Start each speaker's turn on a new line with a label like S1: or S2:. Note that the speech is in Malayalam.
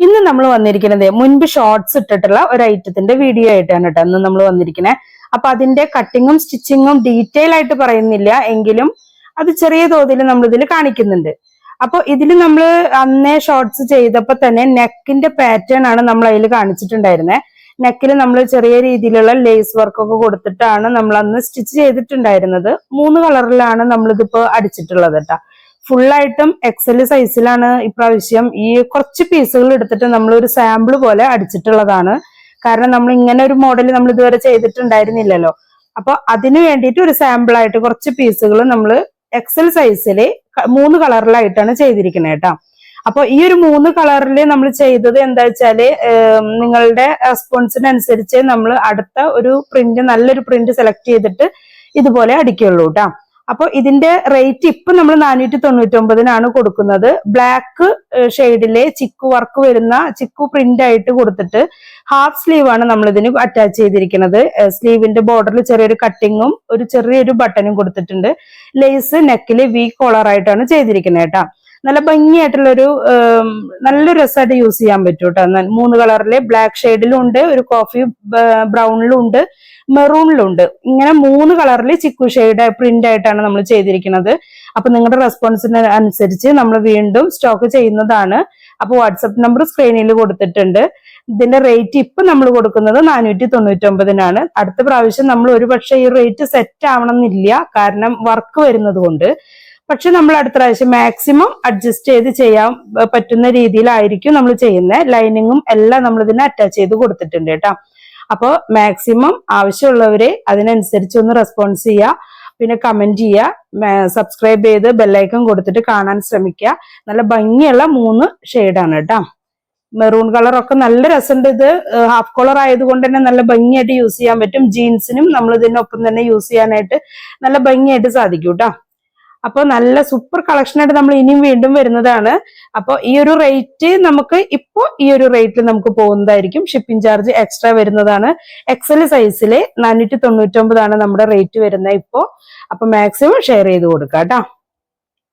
S1: ഇന്ന് നമ്മൾ വന്നിരിക്കുന്നത് മുൻപ് ഷോർട്സ് ഇട്ടിട്ടുള്ള ഒരു ഐറ്റത്തിന്റെ വീഡിയോ ആയിട്ടാണ് കേട്ടോ ഇന്ന് നമ്മൾ വന്നിരിക്കുന്നത്. അപ്പൊ അതിന്റെ കട്ടിങ്ങും സ്റ്റിച്ചിങ്ങും ഡീറ്റെയിൽ ആയിട്ട് പറയുന്നില്ല, എങ്കിലും അത് ചെറിയ തോതിൽ നമ്മൾ ഇതിൽ കാണിക്കുന്നുണ്ട്. അപ്പൊ ഇതിൽ നമ്മൾ അന്നേ ഷോർട്സ് ചെയ്തപ്പോ തന്നെ നെക്കിന്റെ പാറ്റേൺ ആണ് നമ്മൾ അതിൽ കാണിച്ചിട്ടുണ്ടായിരുന്നത്. നെക്കിൽ നമ്മൾ ചെറിയ രീതിയിലുള്ള ലേസ് വർക്കൊക്കെ കൊടുത്തിട്ടാണ് നമ്മൾ അന്ന് സ്റ്റിച്ച് ചെയ്തിട്ടുണ്ടായിരുന്നത്. 3 കളറിലാണ് നമ്മളിതിപ്പോ അടിച്ചിട്ടുള്ളത് കേട്ടോ. ഫുള്ളായിട്ടും എക്സൽ സൈസിലാണ് ഇപ്രാവശ്യം ഈ കുറച്ച് പീസുകൾ എടുത്തിട്ട് നമ്മൾ ഒരു സാമ്പിൾ പോലെ അടിച്ചിട്ടുള്ളതാണ്. കാരണം നമ്മൾ ഇങ്ങനെ ഒരു മോഡൽ നമ്മൾ ഇതുവരെ ചെയ്തിട്ടുണ്ടായിരുന്നില്ലല്ലോ. അപ്പൊ അതിന് വേണ്ടിയിട്ട് ഒരു സാമ്പിൾ ആയിട്ട് കുറച്ച് പീസുകൾ നമ്മൾ എക്സൽ സൈസില് 3 കളറിലായിട്ടാണ് ചെയ്തിരിക്കുന്നത് കേട്ടോ. അപ്പൊ ഈ ഒരു 3 കളറിൽ നമ്മൾ ചെയ്തത് എന്താ വെച്ചാല് നിങ്ങളുടെ റെസ്പോൺസിനനുസരിച്ച് നമ്മൾ അടുത്ത ഒരു പ്രിന്റ് നല്ലൊരു പ്രിന്റ് സെലക്ട് ചെയ്തിട്ട് ഇതുപോലെ അടിക്കുള്ളൂ കേട്ടോ. അപ്പൊ ഇതിന്റെ റേറ്റ് ഇപ്പൊ നമ്മൾ 499 കൊടുക്കുന്നത്. ബ്ലാക്ക് ഷെയ്ഡിലെ ചിക്കു വർക്ക് വരുന്ന ചിക്കു പ്രിന്റ് ആയിട്ട് കൊടുത്തിട്ട് ഹാഫ് സ്ലീവ് ആണ് നമ്മൾ ഇതിന് അറ്റാച്ച് ചെയ്തിരിക്കുന്നത്. സ്ലീവിന്റെ ബോർഡറിൽ ചെറിയൊരു കട്ടിങ്ങും ഒരു ചെറിയൊരു ബട്ടണും കൊടുത്തിട്ടുണ്ട്. ലേസ് നെക്കില് വി കോളർ ആയിട്ടാണ് ചെയ്തിരിക്കുന്നത് കേട്ടോ. നല്ല ഭംഗിയായിട്ടുള്ളൊരു നല്ല രസമായിട്ട് യൂസ് ചെയ്യാൻ പറ്റും കേട്ടോ. 3 കളറില് ബ്ലാക്ക് ഷെയ്ഡിലും ഉണ്ട്, ഒരു കോഫി ബ്രൗണിലും ഉണ്ട്, മെറൂണിലും ഉണ്ട്. ഇങ്ങനെ 3 കളറിൽ ചിക്കു ഷെയ്ഡ് പ്രിന്റ് ആയിട്ടാണ് നമ്മൾ ചെയ്തിരിക്കുന്നത്. അപ്പൊ നിങ്ങളുടെ റെസ്പോൺസിന് അനുസരിച്ച് നമ്മൾ വീണ്ടും സ്റ്റോക്ക് ചെയ്യുന്നതാണ്. അപ്പൊ വാട്സപ്പ് നമ്പർ സ്ക്രീനിൽ കൊടുത്തിട്ടുണ്ട്. ഇതിന്റെ റേറ്റ് ഇപ്പൊ നമ്മൾ കൊടുക്കുന്നത് 499. അടുത്ത പ്രാവശ്യം നമ്മൾ ഒരു പക്ഷെ ഈ റേറ്റ് സെറ്റ് ആവണം എന്നില്ല, കാരണം വർക്ക് വരുന്നത് കൊണ്ട്. പക്ഷെ നമ്മൾ അടുത്ത പ്രാവശ്യം മാക്സിമം അഡ്ജസ്റ്റ് ചെയ്ത് ചെയ്യാൻ പറ്റുന്ന രീതിയിലായിരിക്കും നമ്മൾ ചെയ്യുന്നത്. ലൈനിങ്ങും എല്ലാം നമ്മൾ ഇതിനെ അറ്റാച്ച് ചെയ്ത് കൊടുത്തിട്ടുണ്ട് കേട്ടോ. അപ്പോൾ മാക്സിമം ആവശ്യമുള്ളവരെ അതിനനുസരിച്ച് ഒന്ന് റെസ്പോൺസ് ചെയ്യുക, പിന്നെ കമന്റ് ചെയ്യുക, സബ്സ്ക്രൈബ് ചെയ്ത് ബെല്ലൈക്കൺ കൊടുത്തിട്ട് കാണാൻ ശ്രമിക്കുക. നല്ല ഭംഗിയുള്ള 3 ഷെയ്ഡാണ് കേട്ടോ. മെറൂൺ കളറൊക്കെ നല്ല രസമുണ്ട്. ഇത് ഹാഫ് കോളർ ആയതുകൊണ്ട് തന്നെ നല്ല ഭംഗിയായിട്ട് യൂസ് ചെയ്യാൻ പറ്റും. ജീൻസിനും നമ്മൾ ഇതിനൊപ്പം തന്നെ യൂസ് ചെയ്യാനായിട്ട് നല്ല ഭംഗിയായിട്ട് സാധിക്കും കേട്ടോ. അപ്പൊ നല്ല സൂപ്പർ കളക്ഷനായിട്ട് നമ്മൾ ഇനിയും വീണ്ടും വരുന്നതാണ്. അപ്പൊ ഈ ഒരു റേറ്റ് നമുക്ക് ഇപ്പോ ഈ ഒരു റേറ്റിൽ നമുക്ക് പോകുന്നതായിരിക്കും. ഷിപ്പിംഗ് ചാർജ് എക്സ്ട്രാ വരുന്നതാണ്. എക്സൽ സൈസില് 499 നമ്മുടെ റേറ്റ് വരുന്നത് ഇപ്പോ. അപ്പൊ മാക്സിമം ഷെയർ ചെയ്ത് കൊടുക്കാം കേട്ടോ.